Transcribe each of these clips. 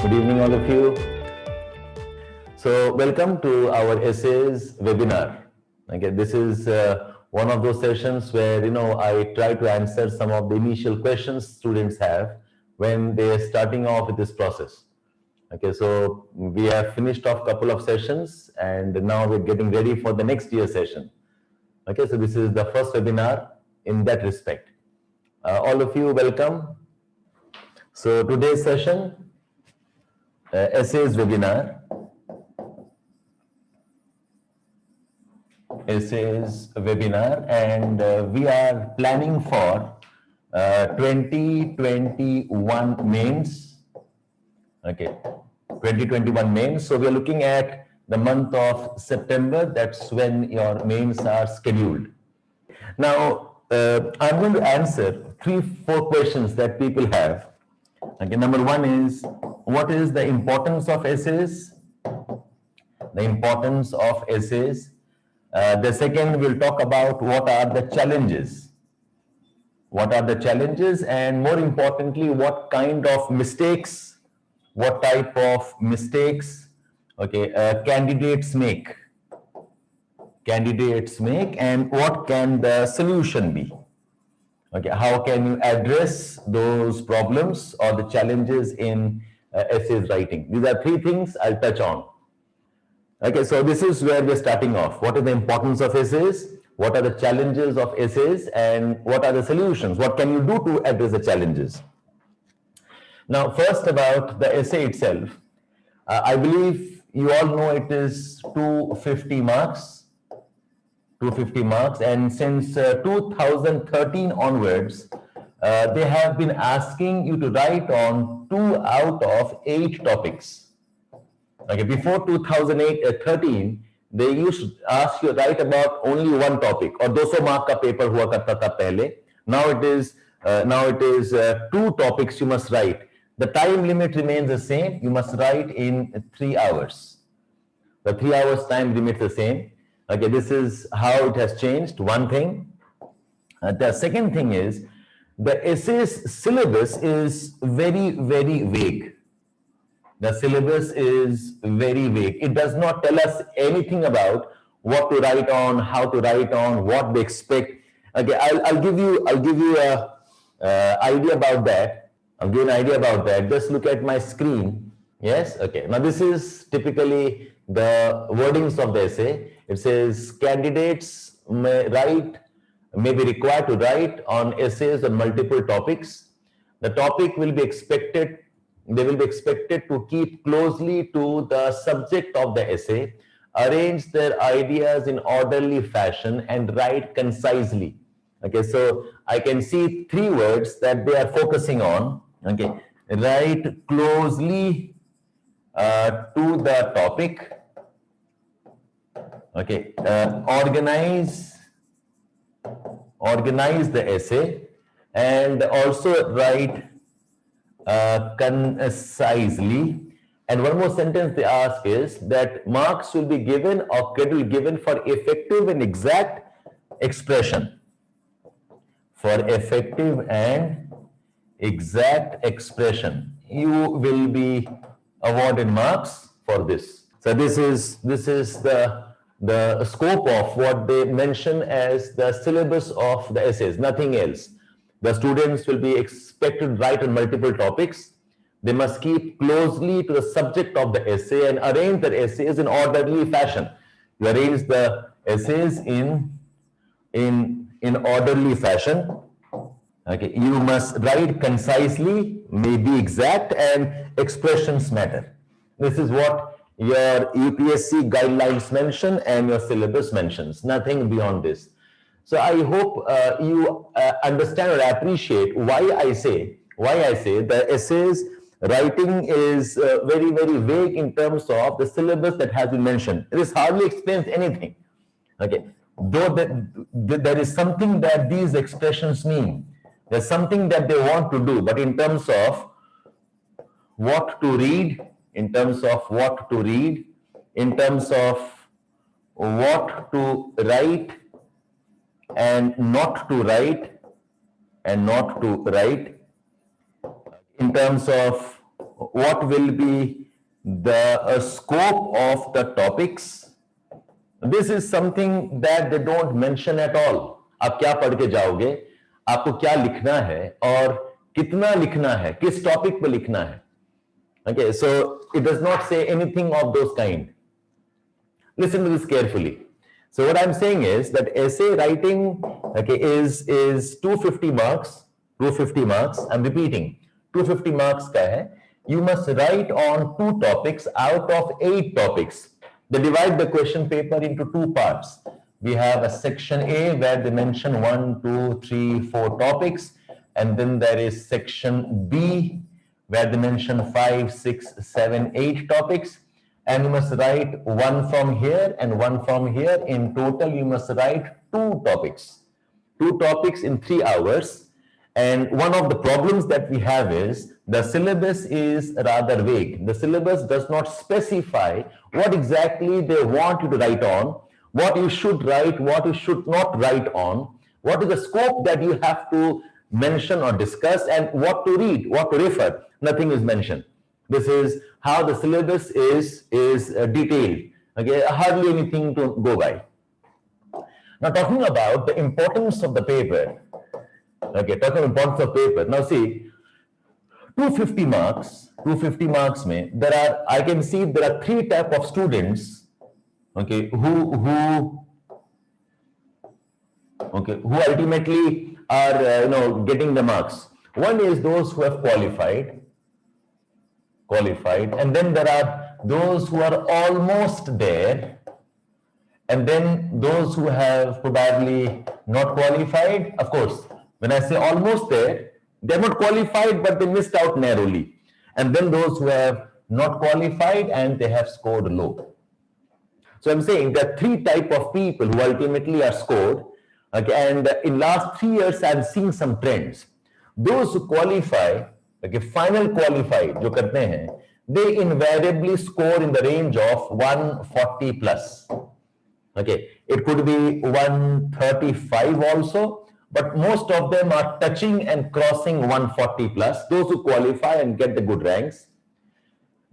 Good evening, all of you. So, welcome to our essays webinar. Okay, this is one of those sessions where I try to answer some of the initial questions students have when they are starting off with this process. Okay, so we have finished off a couple of sessions, and now we're getting ready for the next year session. Okay, so this is the first webinar in that respect. All of you, welcome. So today's session, essays webinar. Essays webinar, and we are planning for 2021 mains. Okay, 2021 mains. So we are looking at the month of September. That's when your mains are scheduled. Now, I'm going to answer 3-4 questions that people have. Okay, number one is, what is the importance of essays? The importance of essays. The second, we'll talk about what are the challenges. What are the challenges, and more importantly, what kind of mistakes, what type of mistakes, candidates make. Candidates make, and what can the solution be? Okay, how can you address those problems or the challenges in essays writing? These are 3 things I'll touch on. Okay, so this is where we're starting off. What is the importance of essays? What are the challenges of essays? And what are the solutions? What can you do to address the challenges? Now, first about the essay itself. I believe you all know it is 250 marks. 250 marks. And since 2013 onwards, they have been asking you to write on 2 out of 8 topics. Okay, before 2013, they used to ask you to write about only 1 topic, or 200 mark ka paper hua karta tha pehle. Now it is 2 topics you must write. The time limit remains the same. You must write in 3 hours. The 3 hours time limit is the same. Okay, this is how it has changed. One thing. The second thing is, the essays syllabus is very, very vague. The syllabus is very vague. It does not tell us anything about what to write on, how to write on, what they expect. Okay, I'll give you a idea about that. I'll give you an idea about that. Just look at my screen. Yes. Okay. Now this is typically the wordings of the essay. It says candidates may be required to write on essays on multiple topics. The topic will be expected. They will be expected to keep closely to the subject of the essay, arrange their ideas in orderly fashion, and write concisely. Okay, so I can see 3 words that they are focusing on. Okay, write closely to the topic. Okay, organize the essay, and also write concisely. And one more sentence they ask is that marks will be given or credit will be given for effective and exact expression. For effective and exact expression, you will be awarded marks for this. So this is the scope of what they mention as the syllabus of the essays, nothing else. The students will be expected to write on multiple topics. They must keep closely to the subject of the essay and arrange their essays in orderly fashion. You arrange the essays in orderly fashion. Okay, you must write concisely, may be exact, and expressions matter. This is what your UPSC guidelines mention and your syllabus mentions. Nothing beyond this. So I hope you understand or appreciate why I say the essays writing is very, very vague in terms of the syllabus that has been mentioned. This hardly explains anything. Okay, though there is something that these expressions mean. There's something that they want to do, but in terms of what to read, in terms of what to read, in terms of what to write and not to write, in terms of what will be the scope of the topics. This is something that they don't mention at all. आप क्या पढ़ के जाओगे, आपको क्या लिखना है और कितना लिखना है, किस टॉपिक पे लिखना है. Okay, so it does not say anything of those kind. Listen to this carefully. So what I'm saying is that essay writing, okay, is 250 marks. 250 marks. I'm repeating. 250 marks का है. You must write on 2 topics out of 8 topics. They divide the question paper into 2 parts. We have a section A where they mention 1, 2, 3, 4 topics, and then there is section B where they mention 5, 6, 7, 8 topics. And you must write 1 from here and 1 from here. In total, you must write 2 topics. 2 topics in 3 hours. And one of the problems that we have is the syllabus is rather vague. The syllabus does not specify what exactly they want you to write on, what you should write, what you should not write on, what is the scope that you have to mention or discuss, and what to read, what to refer. Nothing is mentioned. This is how the syllabus is detailed. Okay, hardly anything to go by. Now, talking about the importance of the paper. Okay, talking about importance of paper. Now, see, 250 marks mein, I can see there are 3 type of students, okay, who ultimately are, getting the marks. One is those who have qualified, and then there are those who are almost there, and then those who have probably not qualified. Of course, when I say almost there, they're not qualified, but they missed out narrowly. And then those who have not qualified and they have scored low. So I'm saying there are 3 type of people who ultimately are scored. Okay, and in last 3 years, I've seen some trends. Those who qualify, okay, final qualified, जो करते हैं, they invariably score in the range of 140 plus. Okay, it could be 135 also, but most of them are touching and crossing 140 plus. Those who qualify and get the good ranks.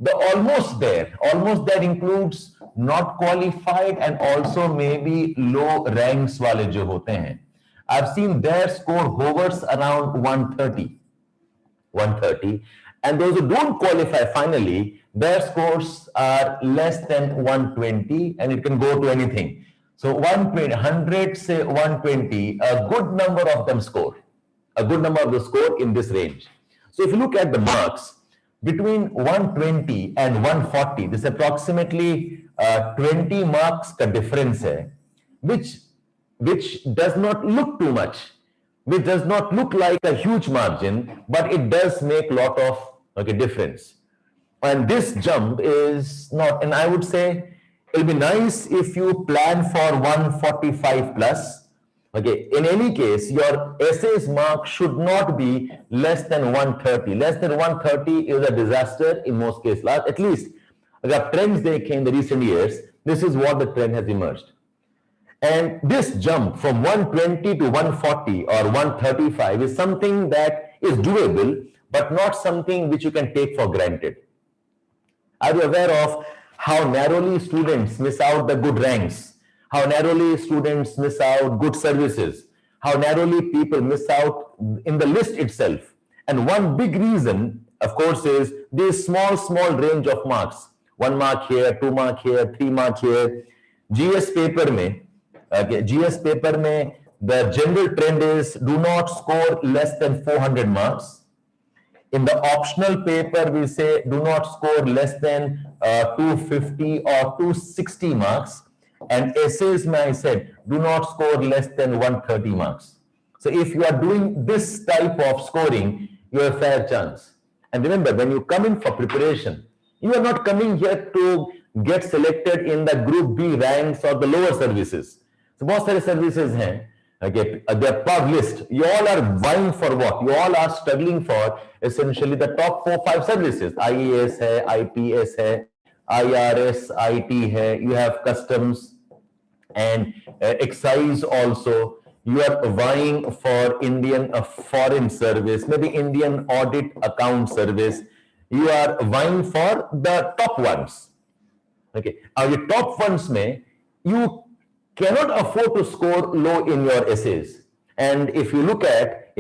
The almost there includes not qualified and also maybe low ranks wale jo hote hain. I've seen their score hovers around 130, and those who don't qualify finally, their scores are less than 120, and it can go to anything. So 120, 100 say 120, a good number of them score. A good number of them score in this range. So if you look at the marks, between 120 and 140, this is approximately 20 marks ka difference hai, which does not look too much, which does not look like a huge margin, but it does make a lot of difference. And this jump is not, and I would say it'll be nice if you plan for 145 plus. Okay, in any case, your essays mark should not be less than 130. Less than 130 is a disaster in most cases. At least, the trends they came in the recent years, this is what the trend has emerged. And this jump from 120 to 140 or 135 is something that is doable, but not something which you can take for granted. Are you aware of how narrowly students miss out the good ranks? How narrowly students miss out good services? How narrowly people miss out in the list itself? And one big reason, of course, is this small range of marks. 1 mark here, 2 mark here, 3 mark here. GS paper mein, the general trend is do not score less than 400 marks. In the optional paper, we say do not score less than 250 or 260 marks. And essays, I said, do not score less than 130 marks. So if you are doing this type of scoring, you have a fair chance. And remember, when you come in for preparation, you are not coming here to get selected in the group B ranks or the lower services. So बहुत सारे services हैं, okay, their pub list. You all are vying for what? You all are struggling for essentially the top 4-5 services. IAS है, IPS है, IRS, IT hai, you have customs and excise also. You are vying for Indian foreign service, maybe Indian audit account service. You are vying for the top ones. Okay. Are your top ones में you cannot afford to score low in your essays. And if you look at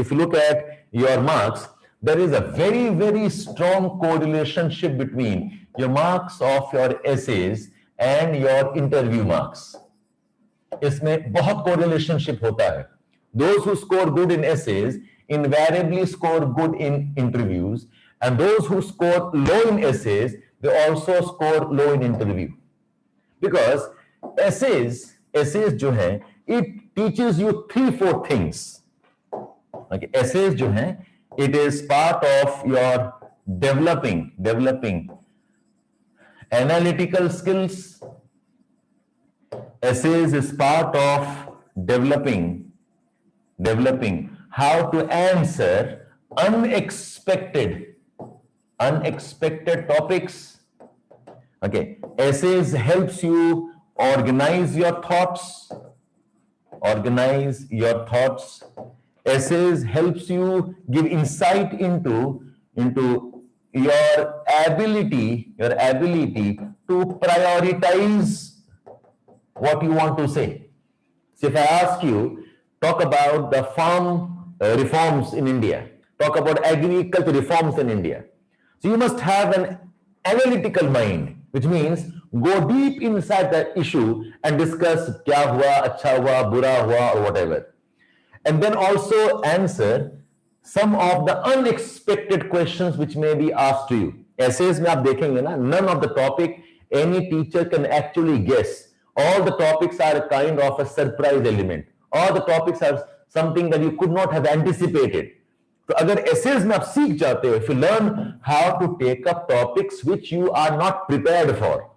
your marks, there is a very, very strong correlation between your marks of your essays and your interview marks. इसमें बहुत correlationship होता है. Those who score good in essays invariably score good in interviews, and those who score low in essays, they also score low in interview. Because essays जो है, it teaches you 3-4 things. Okay, essays जो है, it is part of your developing analytical skills. Essays is part of developing how to answer unexpected topics. Okay, essays helps you organize your thoughts. Essays helps you give insight into your ability to prioritize what you want to say. So if I ask you, talk about the farm reforms in India, talk about agriculture reforms in India. So you must have an analytical mind, which means go deep inside that issue and discuss kya hua, acha hua, bura hua, or whatever. And then also answer some of the unexpected questions which may be asked to you. Essays में आप देखेंगे ना, none of the topic any teacher can actually guess. All the topics are a kind of a surprise element. All the topics are something that you could not have anticipated. तो अगर essays में आप सीख जाते हो, if you learn how to take up topics which you are not prepared for,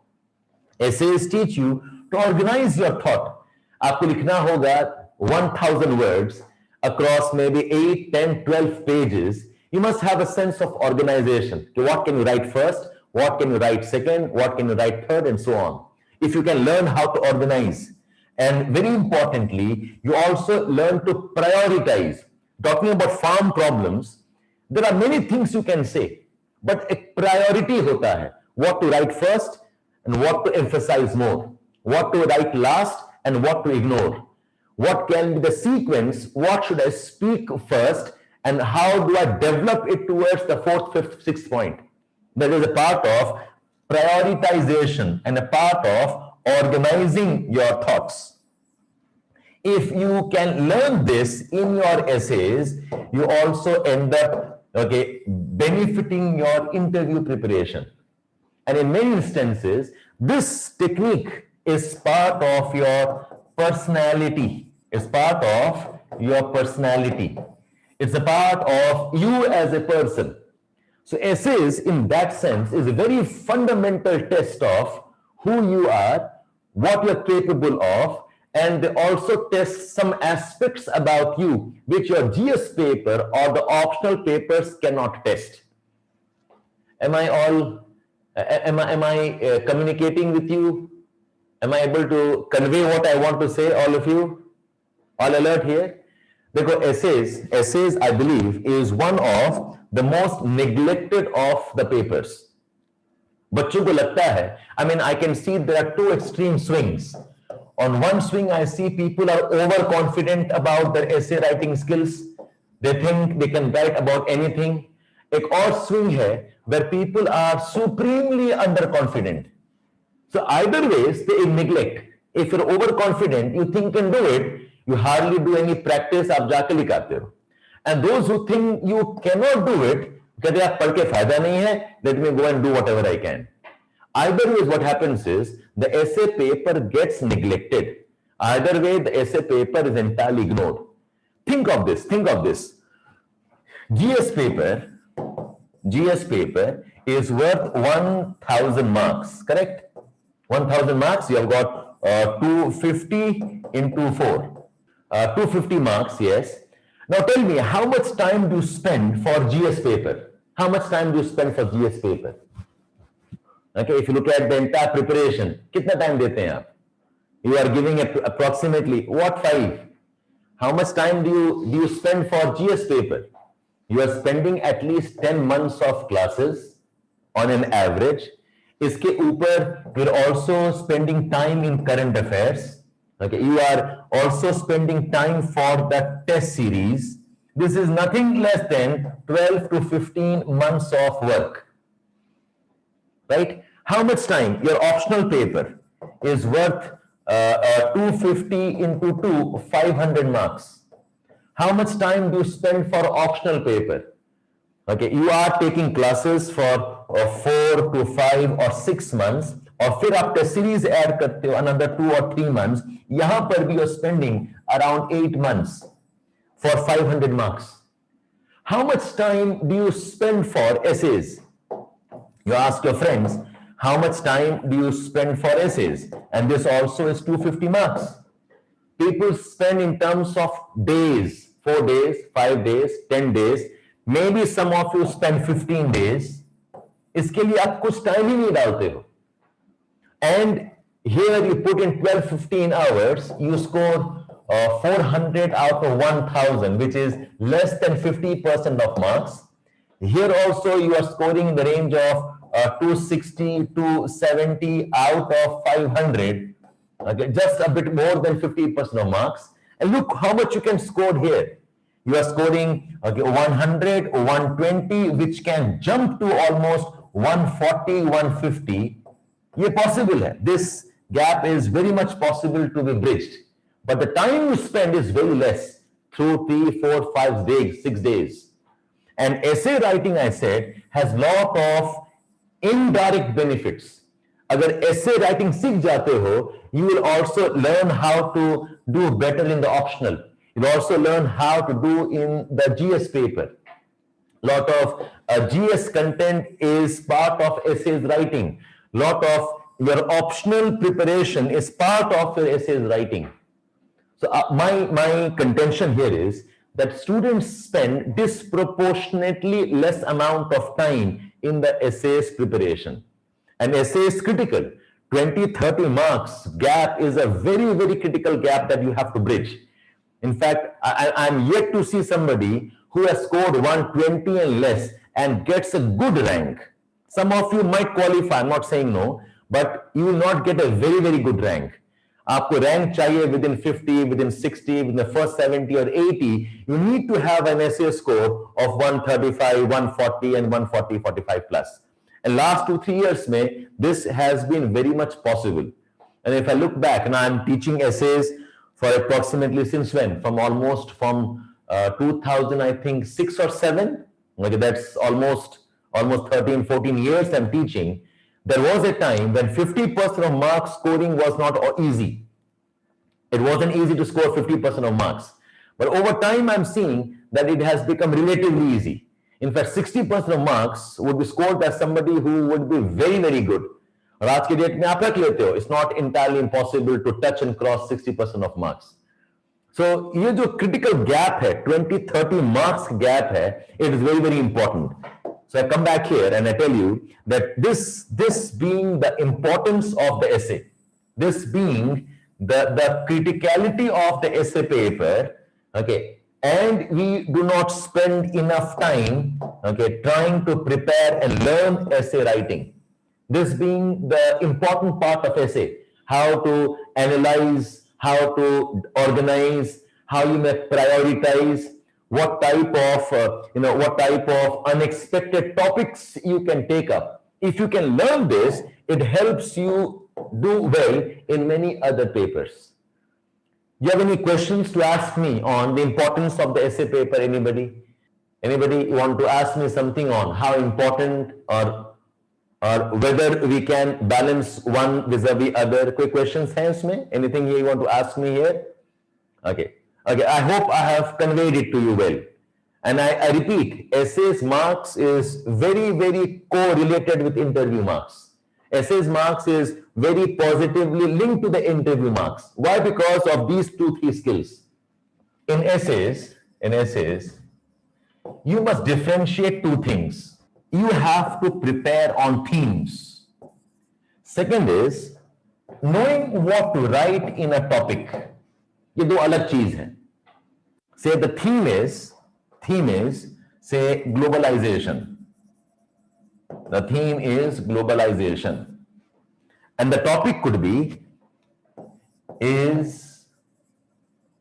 essays teach you to organize your thought. आपको लिखना होगा 1000 words across maybe 8, 10, 12 pages. You must have a sense of organization. So what can you write first? What can you write second? What can you write third? And so on. If you can learn how to organize, and very importantly, you also learn to prioritize. Talking about farm problems, there are many things you can say, but a priority hota hai. What to write first and what to emphasize more. What to write last and what to ignore. What can be the sequence? What should I speak first? And how do I develop it towards the 4th, 5th, 6th point? That is a part of prioritization and a part of organizing your thoughts. If you can learn this in your essays, you also end up benefiting your interview preparation. And in many instances, this technique is part of your personality. It's part of your personality. It's a part of you as a person. So essays in that sense is a very fundamental test of who you are, what you're capable of, and they also test some aspects about you which your GS paper or the optional papers cannot test. Am I communicating with you? Am I able to convey what I want to say, all of you? All alert here? Because essays, I believe, is one of the most neglected of the papers. बच्चों को लगता है, I mean, I can see there are two extreme swings. On one swing, I see people are overconfident about their essay writing skills. They think they can write about anything. एक और swing है where people are supremely underconfident. So either ways, they neglect. If you're overconfident, you think you can do it, you hardly do any practice, आप जाके लिखाते हो. And those who think you cannot do it, कहते हैं पढ़ के फायदा नहीं है, let me go and do whatever I can. Either way, what happens is the essay paper gets neglected. Either way, the essay paper is entirely ignored. Think of this. GS paper is worth 1000 marks, correct? 1000 marks, you have got 250 into 4. 250 marks, yes. Now tell me, how much time do you spend for GS paper? How much time do you spend for GS paper? Okay, if you look at the entire preparation, कितना time देते हैं आप? You are giving approximately what 5? How much time do you spend for GS paper? You are spending at least 10 months of classes. on an average. इसके ऊपर you're also spending time in current affairs. Okay, you are also spending time for the test series. This is nothing less than 12 to 15 months of work. Right? How much time? Your optional paper is worth 250 into 2, 500 marks. How much time do you spend for optional paper? Okay, you are taking classes for 4 to 5 or 6 months, और फिर आप test series add करते हो another 2 or 3 months. यहां पर भी you're spending around 8 months for 500 marks. How much time do you spend for essays? You ask your friends, how much time do you spend for essays? And this also is 250 marks. People spend in terms of days, 4 days, 5 days, 10 days. Maybe some of you spend 15 days. इसके लिए आप कुछ time ही नहीं डालते हो. And here you put in 12-15 hours, you score 400 out of 1000, which is less than 50% of marks. Here also you are scoring in the range of 260 to 70 out of 500. Okay, just a bit more than 50% of marks. And look how much you can score here. You are scoring 100, 120, which can jump to almost 140, 150. ये possible है. This gap is very much possible to be bridged. But the time you spend is very less, through 3, 4, 5 days, 6 days. And essay writing, I said, has lot of indirect benefits. अगर essay writing सीख जाते हो, you will also learn how to do better in the optional. You'll also learn how to do in the GS paper. Lot of GS content is part of essays writing. Lot of your optional preparation is part of your essays writing. So my contention here is that students spend disproportionately less amount of time in the essays preparation. And essay is critical. 20-30 marks gap is a very, very critical gap that you have to bridge. In fact, I'm yet to see somebody who has scored 120 and less and gets a good rank. Some of you might qualify, I'm not saying no, but you will not get a very, very good rank. आपको rank चाहिए within 50, within 60, within the first 70 or 80. You need to have an essay score of 135, 140 and 140, 45 plus. And last 2-3 years, this has been very much possible. And if I look back, and I'm teaching essays for approximately since when? From 2000, I think 6 or 7. Okay, that's almost 13, 14 years I'm teaching. There was a time when 50% of mark scoring was not easy. It wasn't easy to score 50% of marks. But over time, I'm seeing that it has become relatively easy. In fact, 60% of marks would be scored by somebody who would be very, very good. और आज के date में आप रख लेते हो. It's not entirely impossible to touch and cross 60% of marks. So ये जो critical gap है, 20-30 marks gap है, it is very, very important. So I come back here and I tell you that this being the importance of the essay, this being the criticality of the essay paper, okay, and we do not spend enough time, okay, trying to prepare and learn essay writing. This being the important part of essay, how to analyze, how to organize, how you may prioritize, what type of unexpected topics you can take up. If you can learn this, it helps you do well in many other papers. You have any questions to ask me on the importance of the essay paper? Anybody want to ask me something on how important or whether we can balance one vis-a-vis other? Quick questions हैं इसमें? Anything you want to ask me here? Okay, I hope I have conveyed it to you well. And I repeat, essays marks is very, very correlated with interview marks. Essays marks is very positively linked to the interview marks. Why? Because of these 2-3 skills. In essays, you must differentiate 2 things. You have to prepare on themes. Second is knowing what to write in a topic. ये 2 अलग चीज हैं. Say the theme is say globalization. The theme is globalization. And the topic could be, is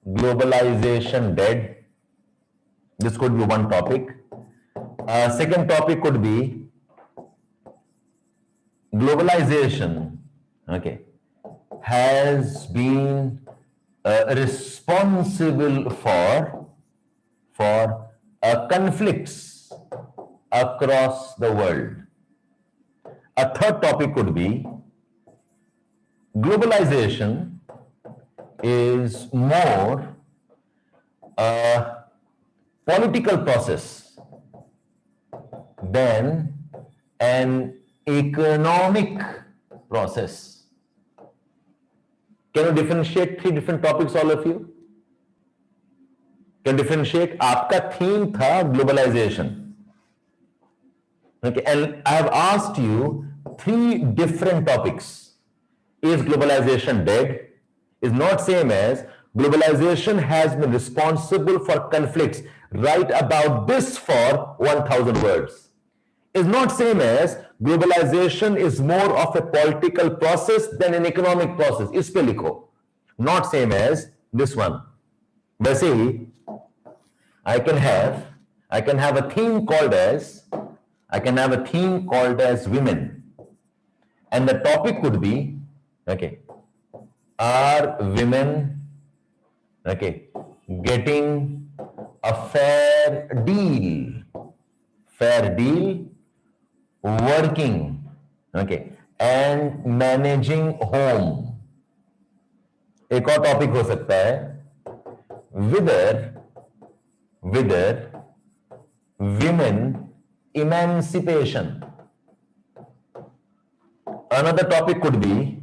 globalization dead? This could be one topic. Second topic could be globalization, okay, has been responsible for conflicts across the world. A third topic could be globalization is more a political process than an economic process. Can you differentiate three different topics, all of you? Can you differentiate? आपका theme था globalization. Okay, and I have asked you three different topics. Is globalization dead? Is not same as globalization has been responsible for conflicts. Write about this for 1,000 words. Is not same as globalization is more of a political process than an economic process. इस पे लिखो. Not same as this one. वैसे ही I can have a theme called as women, and the topic could be, okay, are women, okay, getting a fair deal working, okay, and managing home. एक और topic हो सकता है, whether women emancipation. Another topic could be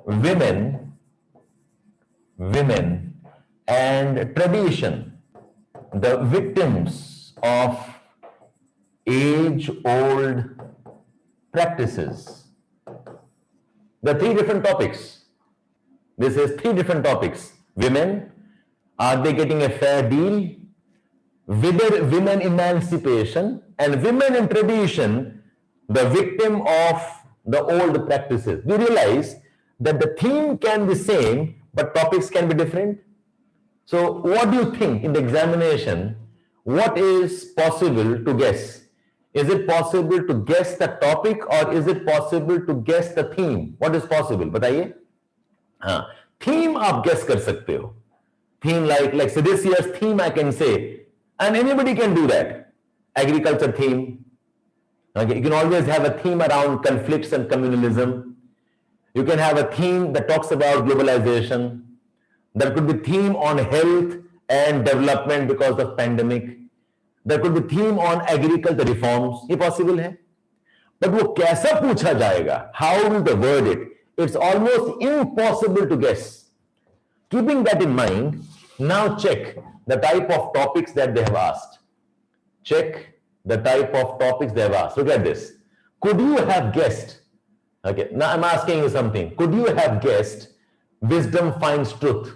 women and tradition, the victims of age-old practices. The three different topics. This is three different topics. Women, are they getting a fair deal? Whether women emancipation, and women in tradition, the victim of the old practices. Do you realize that the theme can be same, but topics can be different? So what do you think in the examination? What is possible to guess? Is it possible to guess the topic, or is it possible to guess the theme? What is possible? बताइए. हाँ, theme आप guess कर सकते हो. Theme like so this year's theme I can say, and anybody can do that. Agriculture theme. Okay, you can always have a theme around conflicts and communalism. You can have a theme that talks about globalization. There could be theme on health and development because of pandemic. There could be theme on agriculture reforms. ये possible है. But वो कैसा पूछा जाएगा? How will they word it? It's almost impossible to guess. Keeping that in mind, now check the type of topics that they have asked. Check the type of topics they have asked. Look at this. Could you have guessed? Okay, now I'm asking you something. Could you have guessed wisdom finds truth?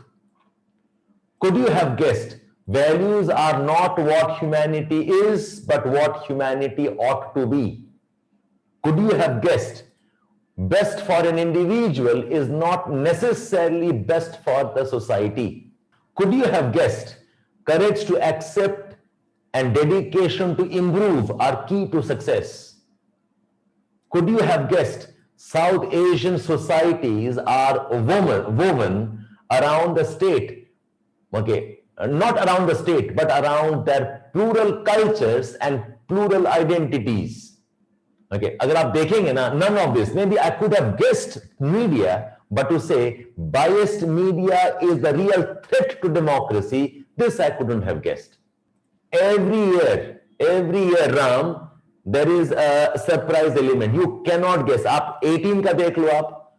Could you have guessed values are not what humanity is, but what humanity ought to be? Could you have guessed best for an individual is not necessarily best for the society? Could you have guessed courage to accept and dedication to improve are key to success? Could you have guessed South Asian societies are woven around the state? Okay, not around the state, but around their plural cultures and plural identities. Okay, अगर आप देखेंगे ना, none of this. Maybe I could have guessed media, but to say biased media is the real threat to democracy, this I couldn't have guessed. Every year, Ram, there is a surprise element. You cannot guess. आप 18 का देख लो आप.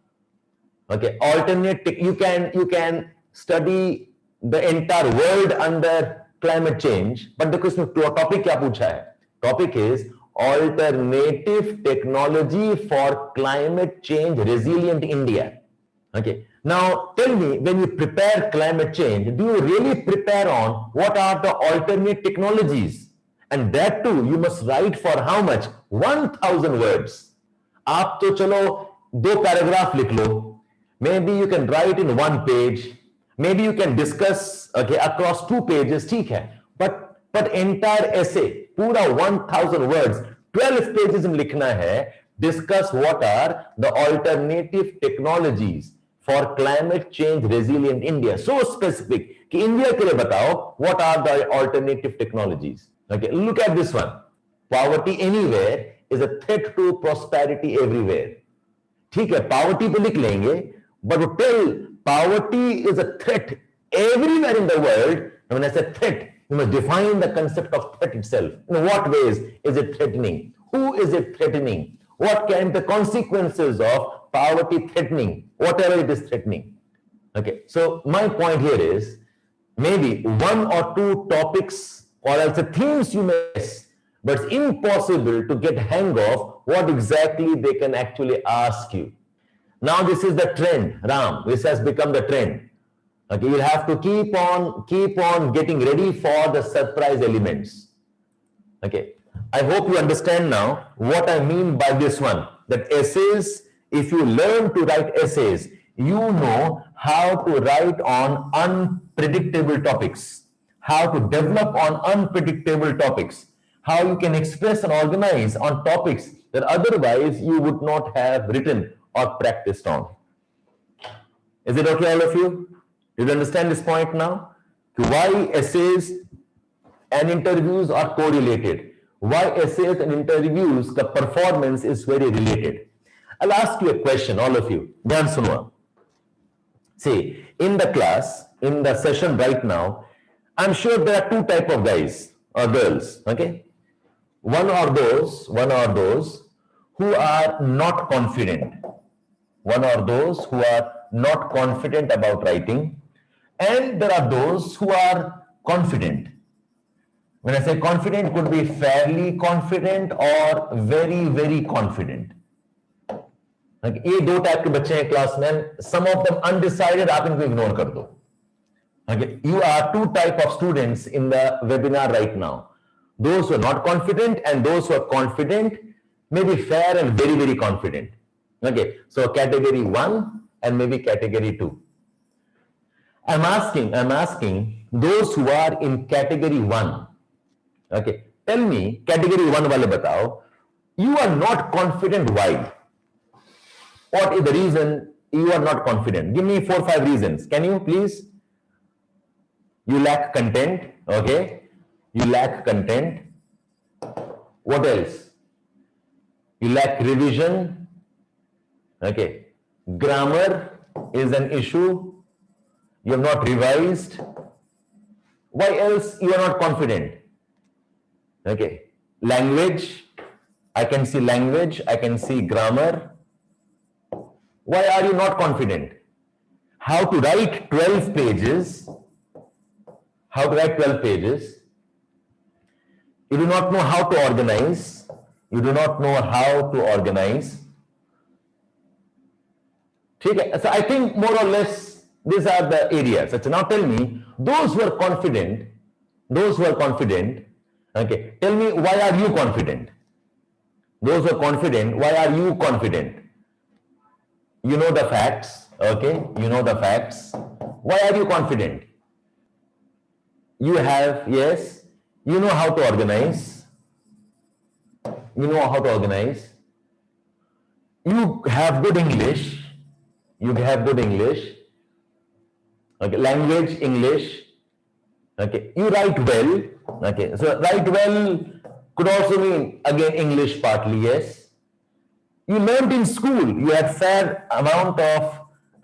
Okay, alternate. You can study the entire world under climate change, but देखो इसमें topic क्या पूछा है? Topic is alternative technology for climate change resilient India. Okay. Now tell me, when you prepare climate change, do you really prepare on what are the alternate technologies and that too you must write for how much? 1000 words. आप तो चलो 2 paragraph लिख लो. Maybe you can write in 1 page. Maybe you can discuss across 2 pages. ठीक है. But entire essay, पूरा 1000 words, 12 pages में लिखना है. Discuss what are the alternative technologies for climate change resilient India. So specific कि India के लिए बताओ what are the alternative technologies. Okay, look at this one. Poverty anywhere is a threat to prosperity everywhere. ठीक है, poverty पे लिख लेंगे, but to tell poverty is a threat everywhere in the world. And when I say threat, you must define the concept of threat itself. In what ways is it threatening? Who is it threatening? What can be the consequences of poverty threatening, whatever it is threatening? Okay, so my point here is maybe 1 or 2 topics or else the themes you miss, but it's impossible to get hang of what exactly they can actually ask you. Now this is the trend, Ram. This has become the trend. Okay, you'll have to keep on getting ready for the surprise elements. Okay, I hope you understand now what I mean by this one. That essays, if you learn to write essays, you know how to write on unpredictable topics, how to develop on unpredictable topics, how you can express and organize on topics that otherwise you would not have written or practiced on. Is it okay, all of you? Did you understand this point now? Why essays and interviews are correlated? Why essays and interviews, the performance is very related. I'll ask you a question, all of you. Dhyan suno. See, in the class, in the session right now, I'm sure there are 2 types of guys or girls. Okay, one are those who are not confident. One are those who are not confident about writing, and there are those who are confident. When I say confident, could be fairly confident or very, very confident. Like, ये 2 type के बच्चे हैं class में. Some of them undecided, आप इनको ignore कर दो. Okay, you are 2 type of students in the webinar right now. Those who are not confident and those who are confident, maybe fair and very, very confident. Okay, so category 1 and maybe category 2. I'm asking those who are in category 1. Okay, tell me, category 1 wale batao, you are not confident. Why? What is the reason you are not confident? Give me 4 or 5 reasons. Can you please? You lack content. Okay, you lack content. What else? You lack revision. Okay, grammar is an issue. You have not revised. Why else you are not confident? Okay, language. I can see language. I can see grammar. Why are you not confident? How to write 12 pages? How to write 12 pages? You do not know how to organize. You do not know how to organize. Okay, so I think more or less these are the areas. So now tell me, those who are confident, okay, tell me, why are you confident? Those who are confident, why are you confident? You know the facts, okay? You know the facts. Why are you confident? You have, yes, you know how to organize. You know how to organize. You have good English. You have good English. Okay, language, English. Okay, you write well. Okay, so write well could also mean again English partly, yes. You learned in school. You had fair amount of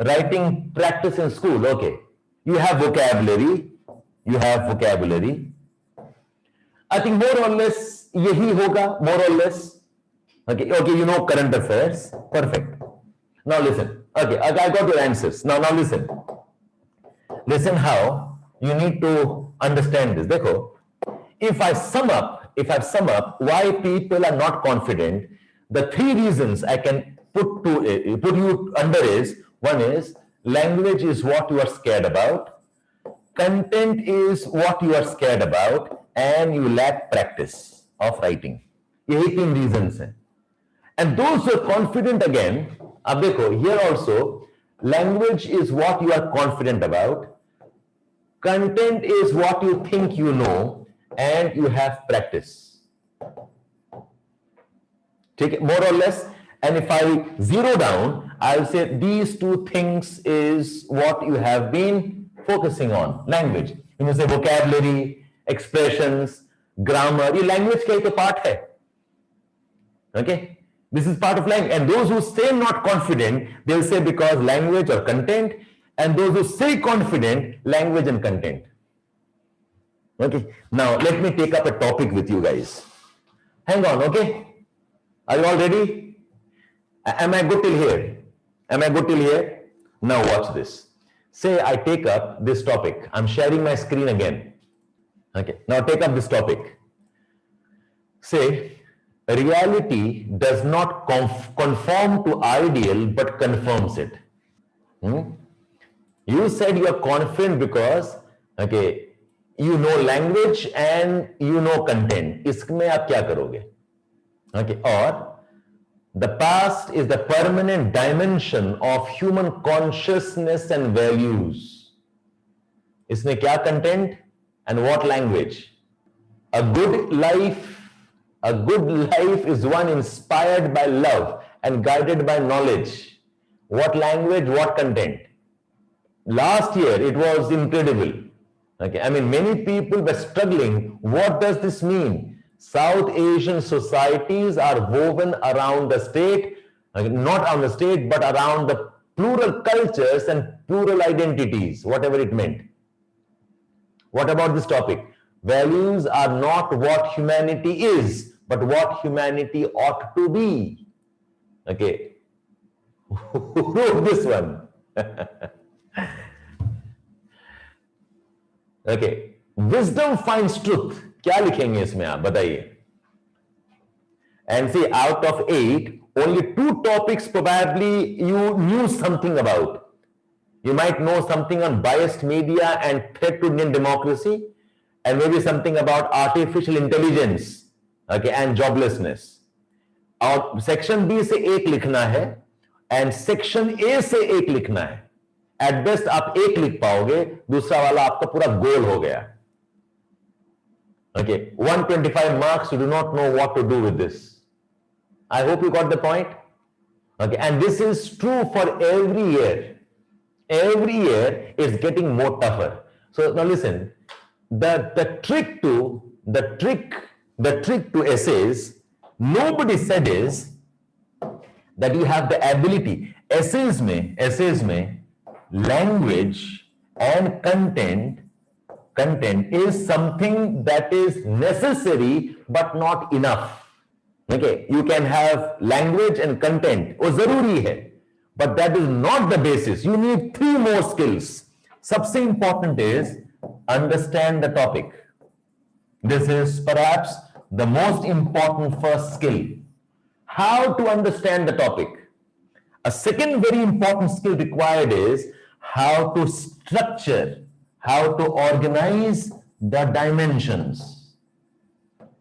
writing practice in school. Okay, you have vocabulary. You have vocabulary. I think more or less yahi hoga, more or less. Okay, you know current affairs. Perfect. Now listen. Okay, I got your answers. Now listen. Listen how you need to understand this. Dekho, if I sum up why people are not confident, the 3 reasons I can put you under is, one is language is what you are scared about, content is what you are scared about, and you lack practice of writing. यही 3 reasons हैं. And those who are confident again, अब देखो, here also, language is what you are confident about. Content is what you think you know, and you have practice. Take it more or less. And if I zero down, I'll say these 2 things is what you have been focusing on. Language. You may say vocabulary, expressions, grammar. ये language का ही तो part है. Okay? This is part of language. And those who say not confident, they'll say because language or content. And those who say confident, language and content. Okay? Now, let me take up a topic with you guys. Hang on, okay? Are you all ready? Am I good till here? Am I good till here? Now watch this. Say I take up this topic. I'm sharing my screen again. Okay. Now take up this topic. Say, reality does not conform to ideal but confirms it. You said you are confident because, okay, you know language and you know content. इसमें आप क्या करोगे? Okay. Or the past is the permanent dimension of human consciousness and values. इसमें क्या content and what language? A good life is one inspired by love and guided by knowledge. What language, what content? Last year it was incredible. Okay, I mean, many people were struggling. What does this mean? South Asian societies are woven around the state, not around the state, but around the plural cultures and plural identities, whatever it meant. What about this topic? Values are not what humanity is, but what humanity ought to be. Okay. Who wrote this one? Okay. Wisdom finds truth. क्या लिखेंगे इसमें आप बताइए? And see, out of 8, only 2 topics probably you knew something about. You might know something on biased media and threat to Indian democracy, and maybe something about artificial intelligence, okay, and joblessness. और section B से 1 लिखना है, and section A से 1 लिखना है. At best आप 1 लिख पाओगे, दूसरा वाला आपका पूरा गोल हो गया. Okay, 125 marks, you do not know what to do with this. I hope you got the point. Okay, and this is true for every year. Every year it's getting more tougher. So now listen, the trick to essays, nobody said is that you have the ability. Essays में language and content is something that is necessary but not enough. Okay, you can have language and content, वो जरूरी है, but that is not the basis. You need 3 more skills. सबसे important is understand the topic. This is perhaps the most important first skill. How to understand the topic. A second very important skill required is how to structure, how to organize the dimensions.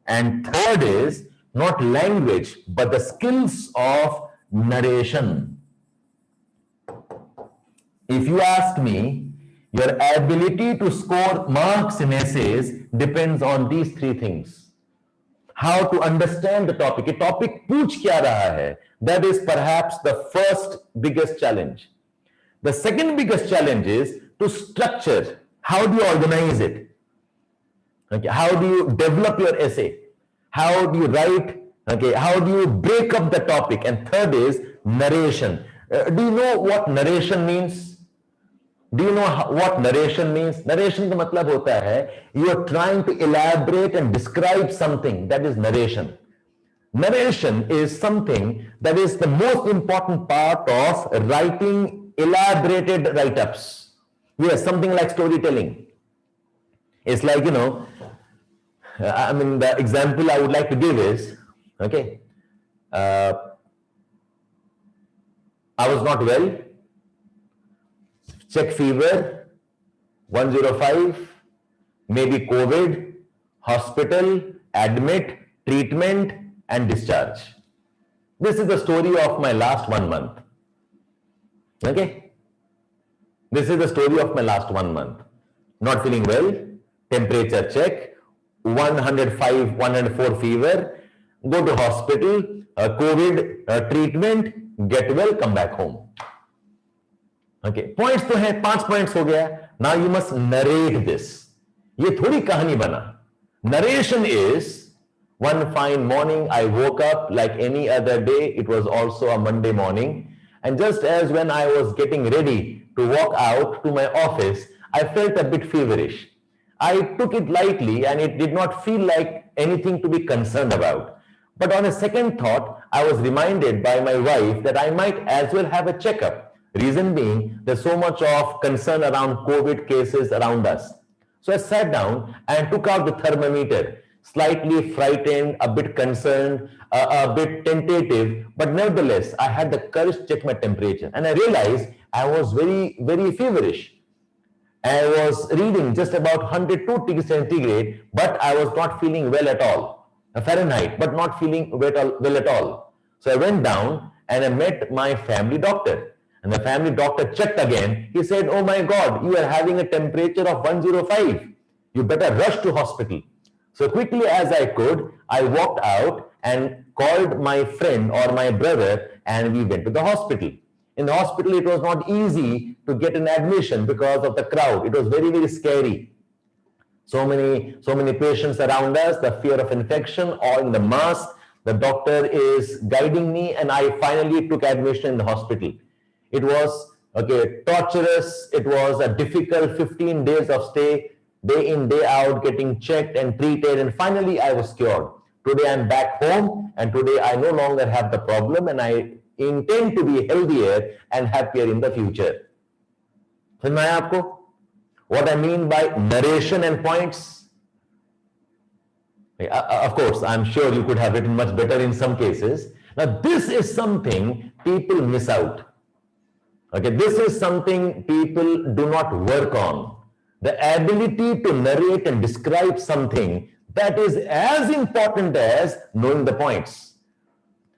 And third is not language, but the skills of narration. If you ask me, your ability to score marks in essays depends on these 3 things. How to understand the topic. A topic पूछ क्या रहा है? That is perhaps the first biggest challenge. The second biggest challenge is to structure. How do you organize it? Okay, how do you develop your essay? How do you write? Okay, how do you break up the topic? And third is narration. Do you know what narration means? Do you know what narration means? Narration का मतलब होता है you are trying to elaborate and describe something. That is narration. Narration is something that is the most important part of writing elaborated write-ups. Yes, something like storytelling. It's like, you know, I mean, the example I would like to give is, okay, I was not well, check fever, 105, maybe COVID, hospital, admit, treatment, and discharge. This is the story of my last 1 month. Okay? This is the story of my last 1 month. Not feeling well, temperature check, 105, 104 fever, go to hospital, COVID treatment, get well, come back home. Okay, points तो है, 5 points हो गया. Now you must narrate this. ये थोड़ी कहानी बना. Narration is, one fine morning I woke up like any other day. It was also a Monday morning. And just as when I was getting ready to walk out to my office, I felt a bit feverish. I took it lightly and it did not feel like anything to be concerned about. But on a second thought, I was reminded by my wife that I might as well have a checkup. Reason being, there's so much of concern around COVID cases around us. So I sat down and took out the thermometer, slightly frightened, a bit concerned, a bit tentative, but nevertheless, I had the courage to check my temperature. And I realized I was very, very feverish. I was reading just about 102 degrees centigrade, but I was not feeling well at all. Fahrenheit, but not feeling well at all. So I went down and I met my family doctor. And the family doctor checked again. He said, "Oh my God, you are having a temperature of 105. You better rush to hospital." So quickly as I could, I walked out and called my friend or my brother and we went to the hospital. In the hospital, it was not easy to get an admission because of the crowd. It was very, very scary. So many patients around us, the fear of infection, all in the mask. The doctor is guiding me and I finally took admission in the hospital. It was torturous. It was a difficult 15 days of stay, day in, day out, getting checked and treated. And finally, I was cured. Today, I'm back home. And today, I no longer have the problem. And I intend to be healthier and happier in the future. समझ में आया आपको? What I mean by narration and points? Of course, I'm sure you could have written much better in some cases. Now, this is something people miss out. Okay, this is something people do not work on. The ability to narrate and describe something that is as important as knowing the points.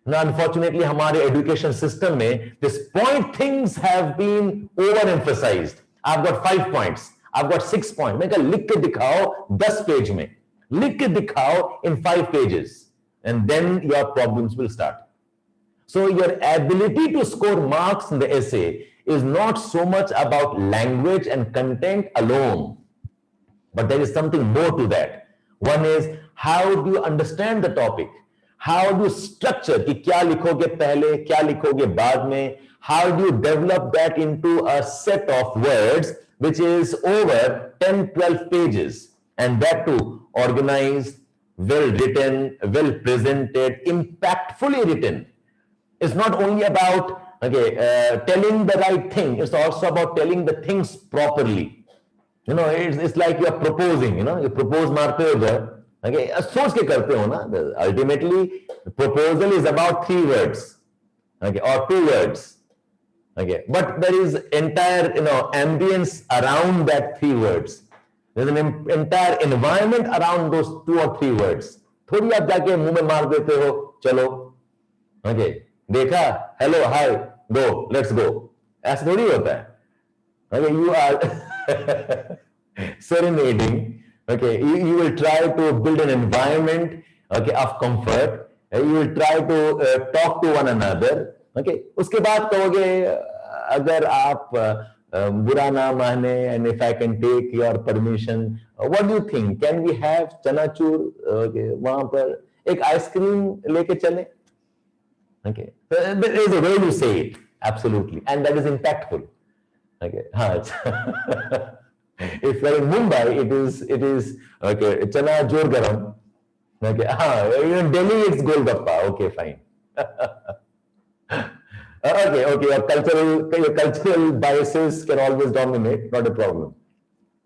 Now, unfortunately, हमारे education system में this point things have been overemphasized. I've got 5 points. I've got 6 points. मैं कहा लिख के दिखाओ 10 page में. लिख के दिखाओ in 5 pages. And then your problems will start. So your ability to score marks in the essay is not so much about language and content alone, but there is something more to that. One is, how do you understand the topic? How do you structure कि क्या लिखोगे पहले, क्या लिखोगे बाद में? How do you develop that into a set of words which is over 10, 12 pages, and that too organized, well written, well presented, impactfully written? It's not only about telling the right thing. It's also about telling the things properly. You know, it's like you're proposing. You know, you propose मारते हो जब, okay, सोच के करते हो ना. Ultimately, the proposal is about 3 words, okay, or 2 words, okay. But there is entire ambience around that 3 words. There's an entire environment around those 2 or 3 words. थोड़ी आप जाके मुंह में मार देते हो, चलो, okay. देखा, hello, hi, go, let's go. ऐसा थोड़ी होता है. Okay, you are serenading. Okay, you will try to build an environment, okay, of comfort. You will try to talk to one another. Okay, उसके बाद कहोगे अगर आप बुरा ना माने, and if I can take your permission, what do you think? Can we have chanachur? Okay, वहाँ पर एक आइसक्रीम लेके चलें? Okay, so there is a way you say it, absolutely, and that is impactful. Okay, if you're in Mumbai, it is okay. Chana jor garam. Okay, in Delhi it's golgappa. Okay, fine. Okay. Your cultural biases can always dominate. Not a problem.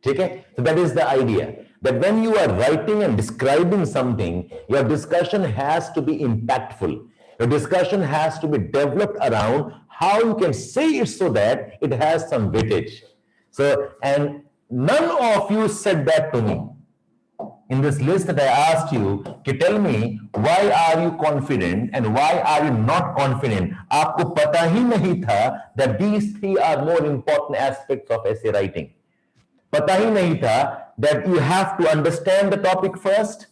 Okay, so that is the idea. That when you are writing and describing something, your discussion has to be impactful. Your discussion has to be developed around how you can say it so that it has some weightage. So, and none of you said that to me. in this list that I asked you, tell me why are you confident and why are you not confident? आपको पता ही नहीं था that these three are more important aspects of essay writing. पता ही नहीं था that you have to understand the topic first,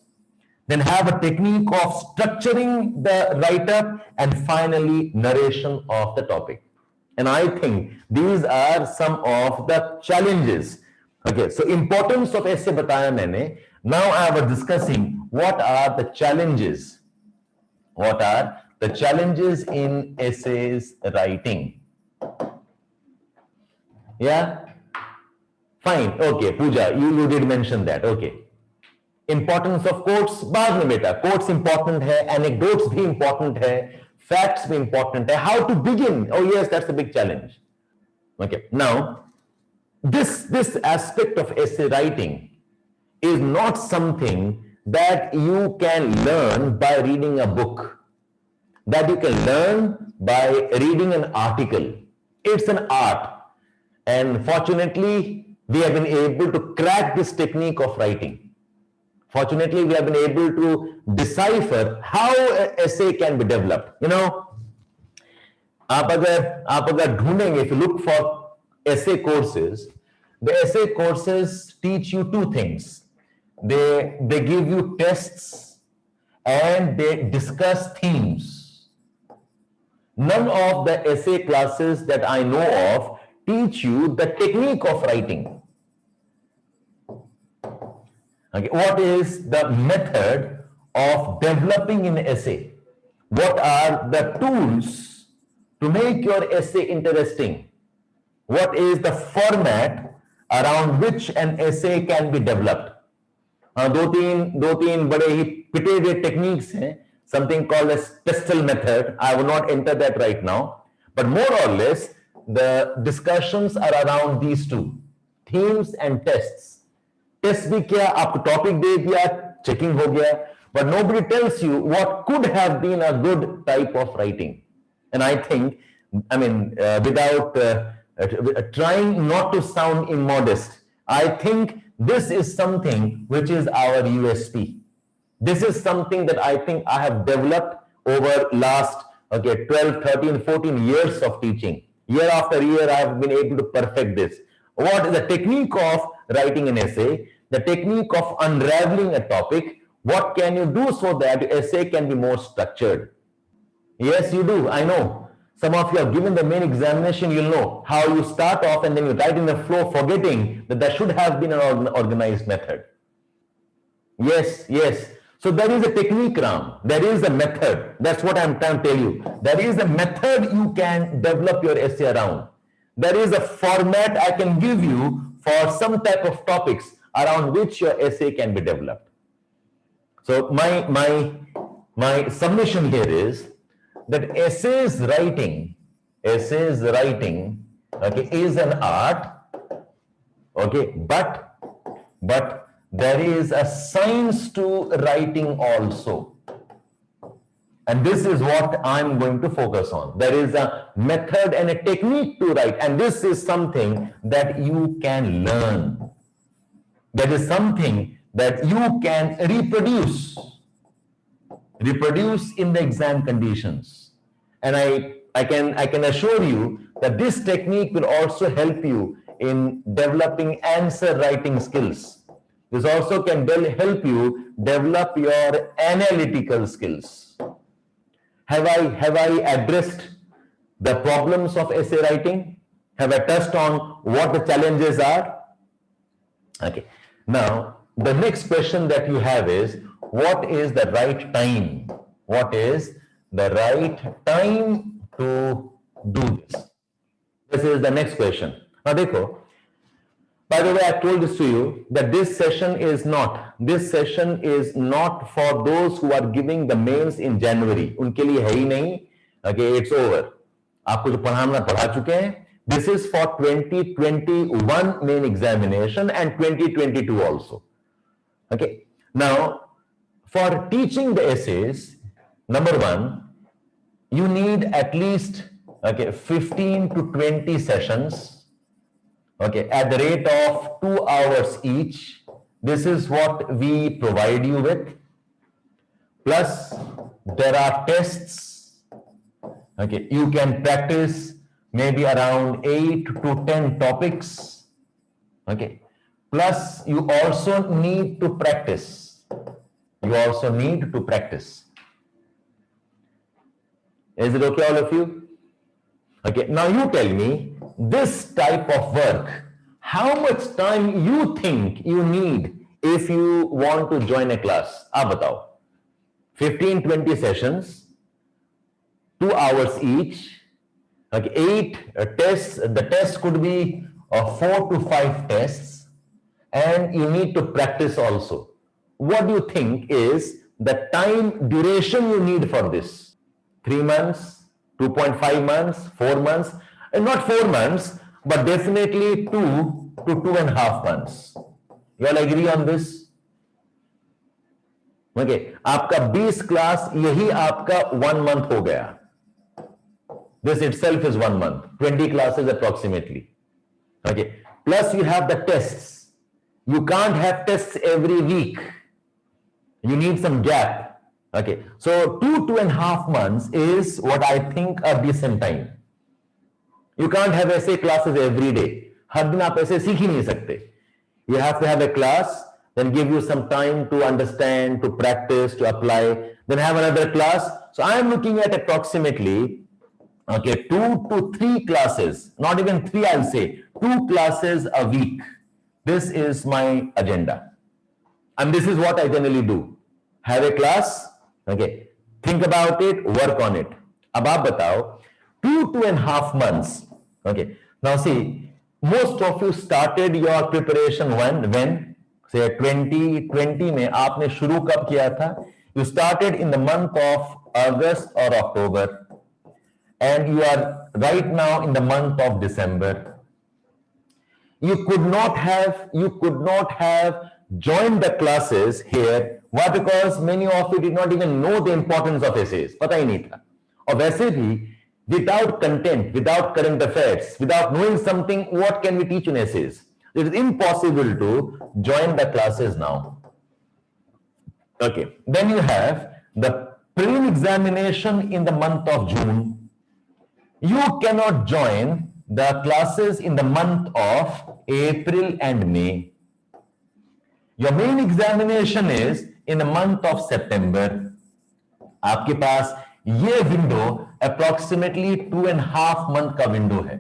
then have a technique of structuring the write-up, and finally narration of the topic. And I think these are some of the challenges. Okay, so importance of essay बताया मैंने. Now I was discussing what are the challenges. What are the challenges in essays writing? Yeah? Fine. Okay, Pooja, you did mention that. Okay. Importance of quotes, बाद में बेटा, quotes important है, anecdotes भी important है, facts भी important है. How to begin? Oh yes, that's a big challenge. Okay. Now, this aspect of essay writing is not something that you can learn by reading a book, that you can learn by reading an article. It's an art. And fortunately, we have been able to crack this technique of writing. Fortunately, we have been able to decipher how an essay can be developed. You know, आप अगर ढूंढेंगे, if you look for essay courses, the essay courses teach you two things. They give you tests and they discuss themes. None of the essay classes that I know of teach you the technique of writing. Okay, what is the method of developing an essay? What are the tools to make your essay interesting? What is the format around which an essay can be developed? दो तीन बड़े ही पिटे हुए techniques हैं, something called as pestle method. I will not enter that right now, but more or less the discussions are around these two, themes and tests. Test भी क्या, आपको topic दे दिया, checking हो गया, but nobody tells you what could have been a good type of writing. And I think, without trying not to sound immodest, I think this is something which is our USP. This is something that I think I have developed over last 12, 13, 14 years of teaching. Year after year, I have been able to perfect this. What is the technique of writing an essay? The technique of unraveling a topic. What can you do so that your essay can be more structured? Yes, you do. I know. Some of you have given the main examination, you'll know how you start off and then you write in the flow, forgetting that there should have been an organized method. Yes, yes. So there is a technique, Ram. There is a method. That's what I'm trying to tell you. There is a method you can develop your essay around. There is a format I can give you for some type of topics around which your essay can be developed. So my submission here is that essays writing, okay, is an art, okay, but there is a science to writing also. And this is what I'm going to focus on. There is a method and a technique to write, and this is something that you can learn. That is something that you can reproduce in the exam conditions. And I can assure you that this technique will also help you in developing answer writing skills. This also can help you develop your analytical skills. Have I addressed the problems of essay writing? Have I touched on what the challenges are? Okay. Now, the next question that you have is, what is the right time? What is the right time to do this? This is the next question. Now, dekho, by the way, I told this to you that this session is not for those who are giving the mains in January. उनके लिए है ही नहीं. Okay, it's over. आपको जो पढ़ाना पढ़ा चुके हैं. This is for 2021 main examination and 2022 also. Okay. Now, for teaching the essays, number one, you need at least 15 to 20 sessions, okay, at the rate of 2 hours each. This is what we provide you with. Plus, there are tests. Okay, you can practice maybe around 8 to 10 topics. Okay, plus you also need to practice. You also need to practice. Is it okay, all of you? Okay, now you tell me, this type of work, how much time you think you need if you want to join a class? Aap batao. 15-20 sessions, 2 hours each, okay, 8 tests. The test could be 4 to 5 tests, and you need to practice also. What do you think is the time duration you need for this? 3 months, 2.5 months, 4 months, and not 4 months, but definitely 2 to 2.5 months. You all agree on this? Okay, आपका 20 class यही आपका 1 month हो गया. This itself is 1 month, 20 classes approximately. Okay, plus you have the tests. You can't have tests every week. You need some gap. Okay, so 2.5 months is what I think a decent time. You can't have essay classes every day. हर दिन आप ऐसे सीख ही नहीं सकते. You have to have a class, then give you some time to understand, to practice, to apply, then have another class. So I am looking at approximately, okay, 2 to 3 classes, not even 3, I'll say 2 classes a week. This is my agenda. And this is what I generally do. Have a class, okay, think about it, work on it. Ab aap batao, 2.5 months. Okay, now see, most of you started your preparation when say 2020 में आपने शुरू कब किया था? You started in the month of August or October, and you are right now in the month of December. You could not have joined the classes here. Why? Because many of you did not even know the importance of essays. पता ही नहीं था. और वैसे भी without content, without current affairs, without knowing something, what can we teach in essays? It is impossible to join the classes now. Okay, then you have the prelim examination in the month of June. You cannot join the classes in the month of April and May. Your main examination is in the month of September. आपके पास ये window approximately 2.5 month का window है.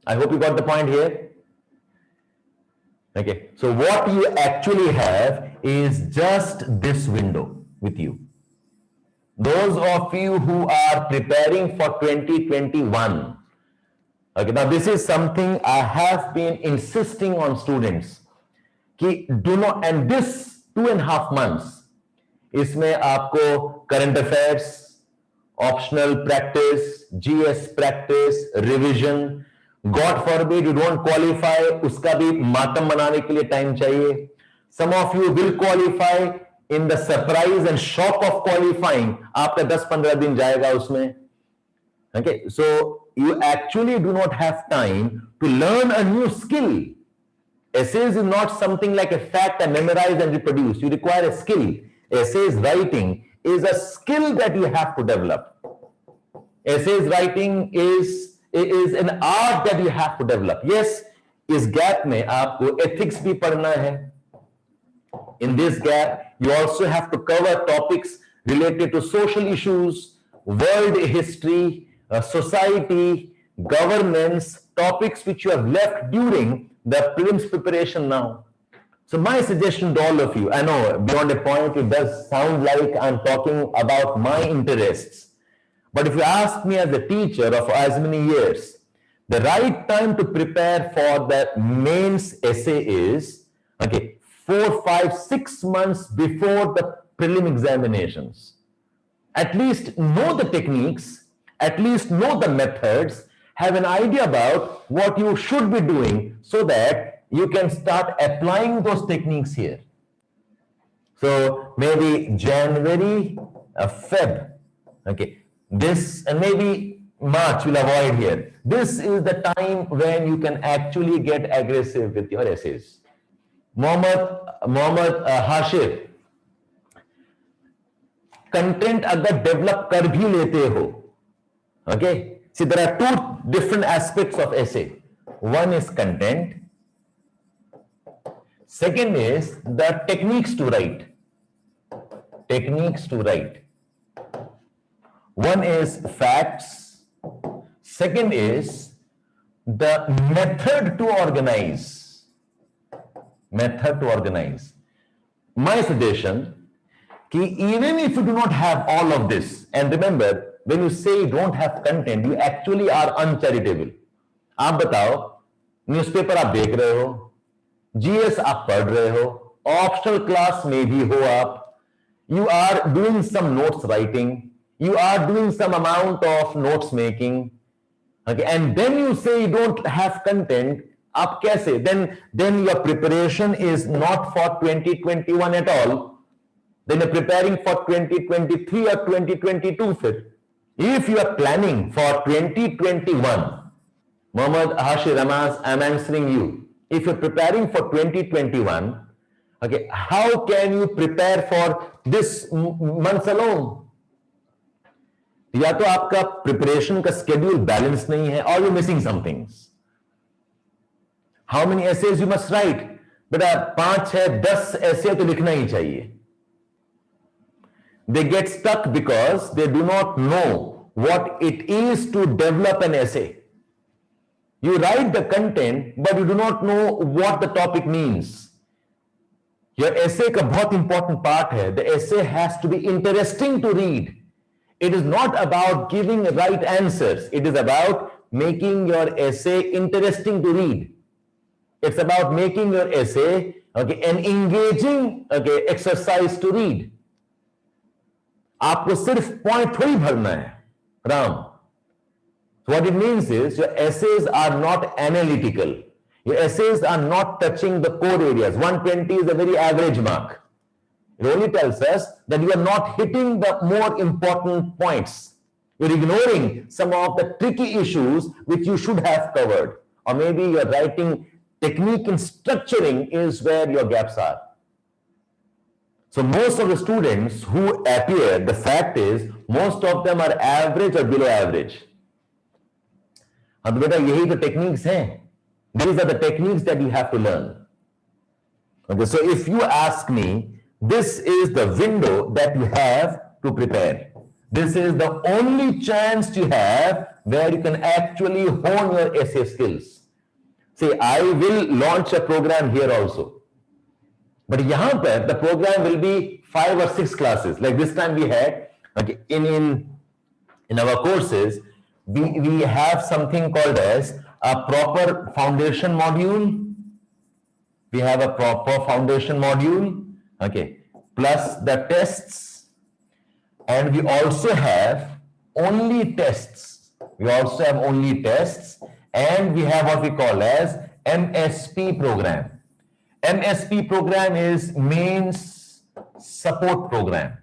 I hope you got the point here. Okay, so what you actually have is just this window with you. Those of you who are preparing for 2021, okay, now this is something I have been insisting on students कि do not, and this 2.5 months, इसमें आपको current affairs, optional practice, GS practice, revision, God forbid you don't qualify, उसका भी मातम मनाने के लिए time चाहिए. Some of you will qualify. In the surprise and shock of qualifying, आपका 10-15 दिन जाएगा उसमें. Okay, so you actually do not have time to learn a new skill. Essays is not something like a fact and memorize and reproduce. You require a skill. Essays writing is a skill that you have to develop. Essays writing is an art that you have to develop. Yes, इस gap में आपको ethics भी पढ़ना है. In this gap, you also have to cover topics related to social issues, world history, society, governance, topics which you have left during the prelims preparation now. So my suggestion to all of you, I know beyond a point it does sound like I'm talking about my interests, but if you ask me as a teacher of as many years, the right time to prepare for the mains essay is, okay, 4, 5, 6 months before the prelim examinations. At least know the techniques, at least know the methods, have an idea about what you should be doing so that you can start applying those techniques here. So maybe January, Feb, okay, this, and maybe Much we'll avoid here. This is the time when you can actually get aggressive with your essays. Mohammad Hashir, content अगर develop कर भी लेते हो, okay, see there are two different aspects of essay. One is content, second is the techniques to write. One is facts, second is the method to organize. My suggestion, even if you do not have all of this, and remember, when you say you don't have content, you actually are uncharitable. आप बताओ, newspaper आप देख रहे हो, GS आप पढ़ रहे हो, ऑप्शनल क्लास में भी हो आप, you are doing some notes writing, you are doing some amount of notes making, okay, and then you say you don't have content. आप कैसे? Then your preparation is not for 2021 at all. Then you're preparing for 2023 or 2022 फिर. If you are planning for 2021, Mohammad Hashir Ramaz, I'm answering you. If you're preparing for 2021, okay, how can you prepare for this month alone? या तो आपका preparation का schedule balance नहीं है, or you're missing some things. How many essays you must write? बेटा 5, 6, 10 ऐसे तो लिखना ही चाहिए. They get stuck because they do not know what it is to develop an essay. You write the content, but you do not know what the topic means. Your essay का बहुत important part है. The essay has to be interesting to read. It is not about giving right answers. It is about making your essay interesting to read. It's about making your essay, okay, an engaging, okay, exercise to read. आपको सिर्फ point थोड़ी भरना है, Ram. What it means is your essays are not analytical. Your essays are not touching the core areas. 120 is a very average mark. It only tells us that you are not hitting the more important points. You're ignoring some of the tricky issues which you should have covered. Or maybe your writing technique and structuring is where your gaps are. So most of the students who appear, the fact is, most of them are average or below average. अब बेटा यही तो techniques हैं. These are the techniques that you have to learn. Okay, so if you ask me, this is the window that you have to prepare. This is the only chance you have where you can actually hone your essay skills. See, I will launch a program here also. But यहाँ पर the program will be 5 or 6 classes. Like this time we had, okay, in our courses, we have something called as a proper foundation module. We have a proper foundation module, okay, plus the tests, and we also have only tests. And we have what we call as MSP program. MSP program is Mains Support Program.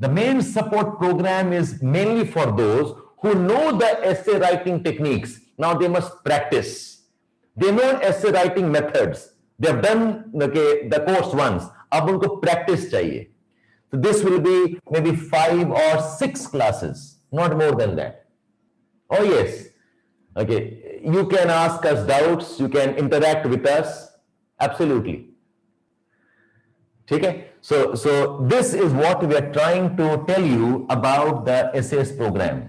The Mains Support Program is mainly for those who know the essay writing techniques. Now they must practice. They know essay writing methods. They have done the course once. अब उनको practice चाहिए. So this will be maybe 5 or 6 classes, not more than that. Oh yes. Okay, you can ask us doubts, you can interact with us, absolutely. ठीक है? So this is what we are trying to tell you about the essays program.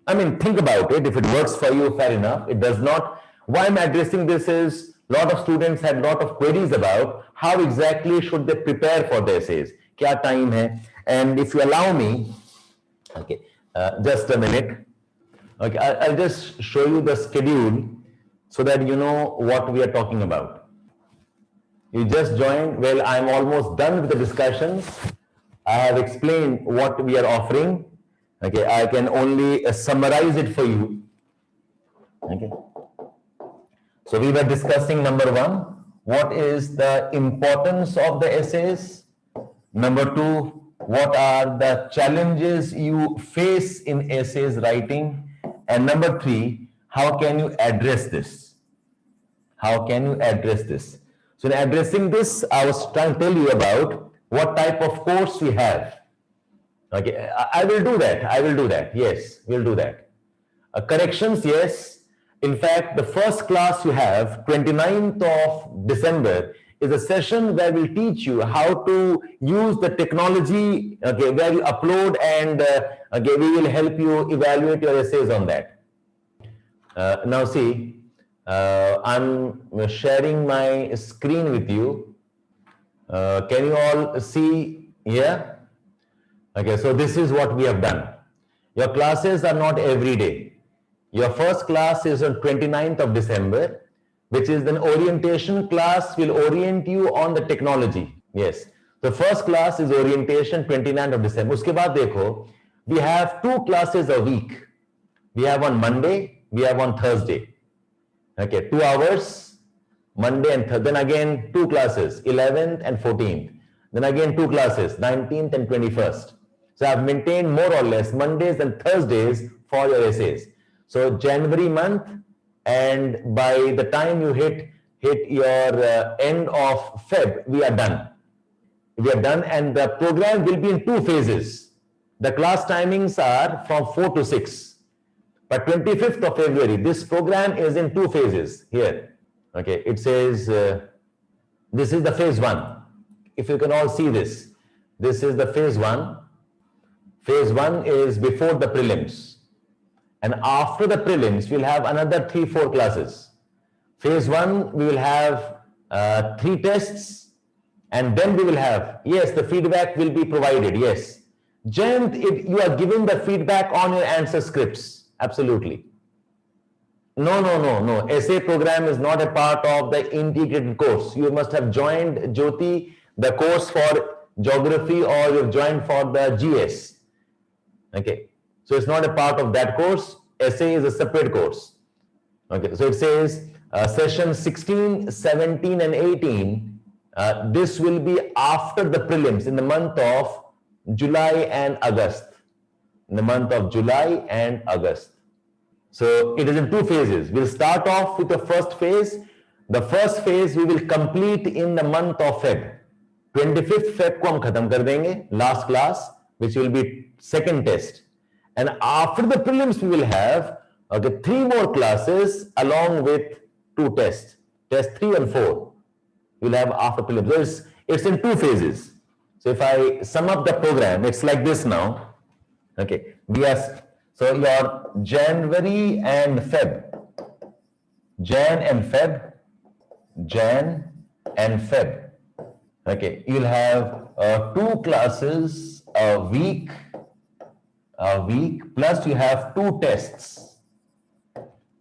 I mean, think about it. If it works for you, fair enough. It does not. Why I'm addressing this is a lot of students had a lot of queries about how exactly should they prepare for the essays. क्या time है? And if you allow me, okay, just a minute. Okay, I'll just show you the schedule so that you know what we are talking about. You just joined. Well, I'm almost done with the discussions. I have explained what we are offering. Okay, I can only summarize it for you. Okay. So we were discussing number 1, what is the importance of the essays? Number 2, what are the challenges you face in essays writing? And number 3, how can you address this? How can you address this? So in addressing this, I was trying to tell you about what type of course we have. Okay, I will do that. I will do that. Yes, we'll do that. Corrections, yes. In fact, the first class you have, 29th of December, is a session where we'll teach you how to use the technology, okay, where you upload, and okay, we will help you evaluate your essays on that. Now see, I'm sharing my screen with you. Can you all see here? Okay, so this is what we have done. Your classes are not every day. Your first class is on 29th of December, which is an orientation class, will orient you on the technology. Yes. The first class is orientation, 29th of December. Uske baad dekho, we have 2 classes a week. We have on Monday, we have on Thursday. Okay, 2 hours, Monday and Thursday. Then again 2 classes, 11th and 14th. Then again 2 classes, 19th and 21st. So I've maintained more or less Mondays and Thursdays for your essays. So January month, and by the time you hit your end of Feb, we are done. We are done, and the program will be in 2 phases. The class timings are from 4 to 6. But 25th of February, this program is in 2 phases here. Okay, it says this is the phase 1. If you can all see this, this is the phase 1. Phase 1 is before the prelims. And after the prelims, we'll have another 3-4 classes. Phase 1, we will have 3 tests, and then we will have, yes, the feedback will be provided, yes. Jayant, you are giving the feedback on your answer scripts, absolutely. No. Essay program is not a part of the integrated course. You must have joined, Jyoti, the course for geography, or you've joined for the GS. Okay. So it's not a part of that course. Essay is a separate course. Okay, so it says session 16, 17, and 18. This will be after the prelims in the month of July and August. In the month of July and August. So it is in 2 phases. We'll start off with the first phase. The first phase we will complete in the month of Feb. 25th Feb को हम खत्म कर देंगे, last class, which will be second test. And after the prelims, we will have 3 more classes along with 2 tests. Test 3 and 4 we'll have after prelims. It's in 2 phases. So if I sum up the program, it's like this now. Okay, so your January and Feb, Jan and Feb. Okay, you'll have 2 classes a week, plus you have 2 tests.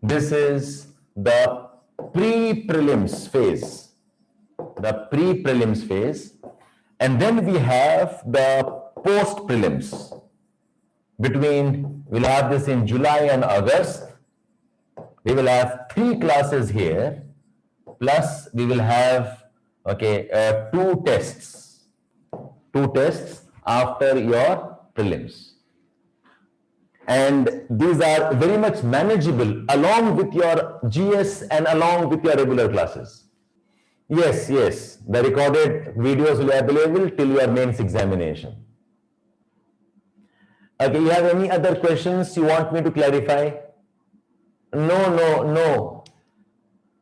This is the pre-prelims phase. And then we have the post-prelims. We'll have this in July and August. We will have 3 classes here, plus we will have 2 tests. 2 tests after your prelims. And these are very much manageable along with your GS and along with your regular classes. Yes, the recorded videos will be available till your mains examination. Okay, you have any other questions you want me to clarify? No.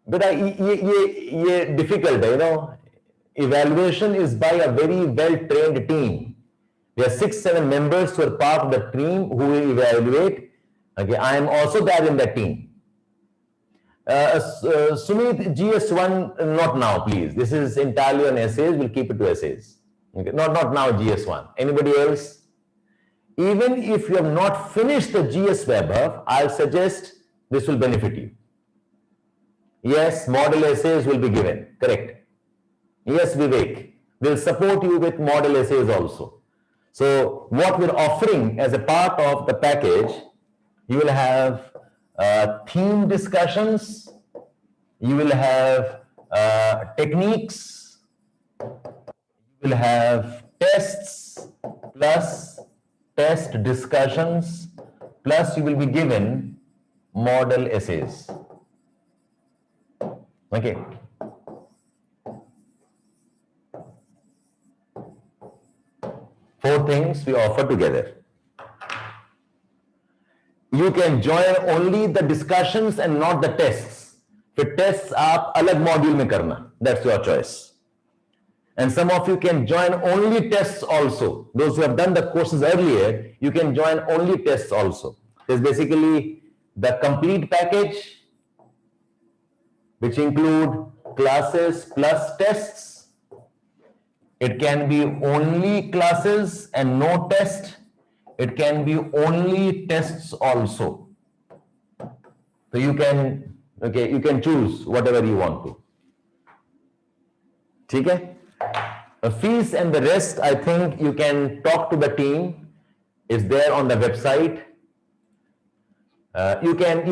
But ये difficult, you know. Evaluation is by a very well-trained team. There are 6-7 members who are part of the team who will evaluate. Okay, I am also there in that team. Sumit, GS1, not now, please. This is entirely on essays. We'll keep it to essays. Okay, not now GS1. Anybody else? Even if you have not finished the GS Web Hub, I'll suggest this will benefit you. Yes, model essays will be given. Correct. Yes, Vivek. We'll support you with model essays also. So what we're offering as a part of the package, you will have theme discussions, you will have techniques, you will have tests, plus test discussions, plus you will be given model essays. Okay. Four things we offer together. You can join only the discussions and not the tests. फिर tests आप अलग module में करना. That's your choice. And some of you can join only tests also. Those who have done the courses earlier, you can join only tests also. It's basically the complete package, which include classes plus tests. It can be only classes and no test. It can be only tests also. So you can choose whatever you want to. ठीक है? Fees and the rest, I think you can talk to the team. It's there on the website. You can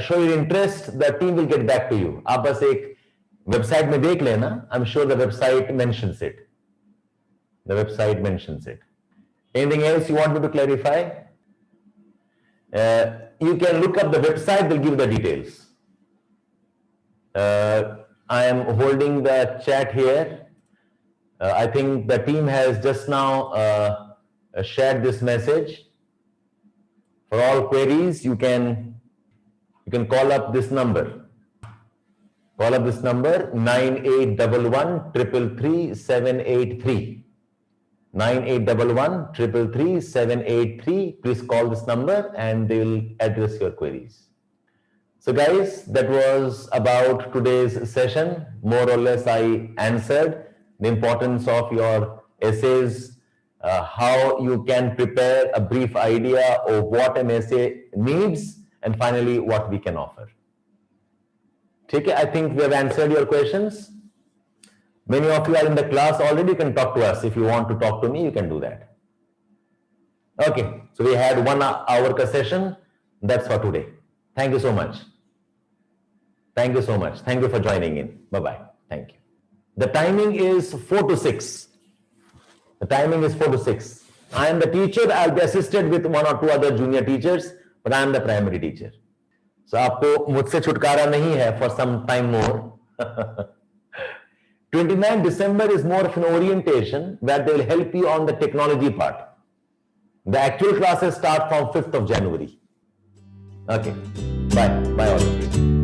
show your interest. The team will get back to you. आप बस एक website में देख लेना. I'm sure the website mentions it. The website mentions it. Anything else you want me to clarify? You can look up the website. They'll give the details. I am holding the chat here. I think the team has just now shared this message. For all queries, you can call up this number. Call up this number 9811 333 783. 9811 333 783. Please call this number and they will address your queries. So guys, that was about today's session. More or less, I answered the importance of your essays, how you can prepare a brief idea of what an essay needs, and finally, what we can offer. Okay, I think we have answered your questions. Many of you are in the class already. You can talk to us. If you want to talk to me, you can do that. Okay, so we had 1 hour session. That's for today. Thank you so much. Thank you so much. Thank you for joining in. Bye-bye. Thank you. The timing is 4 to 6. The timing is 4 to 6. I am the teacher. I'll be assisted with 1 or 2 other junior teachers, but I am the primary teacher. So आपको मुझसे छुटकारा नहीं है for some time more. 29 December is more of an orientation where they will help you on the technology part. The actual classes start from 5th of January. Okay. Bye. Bye all of you.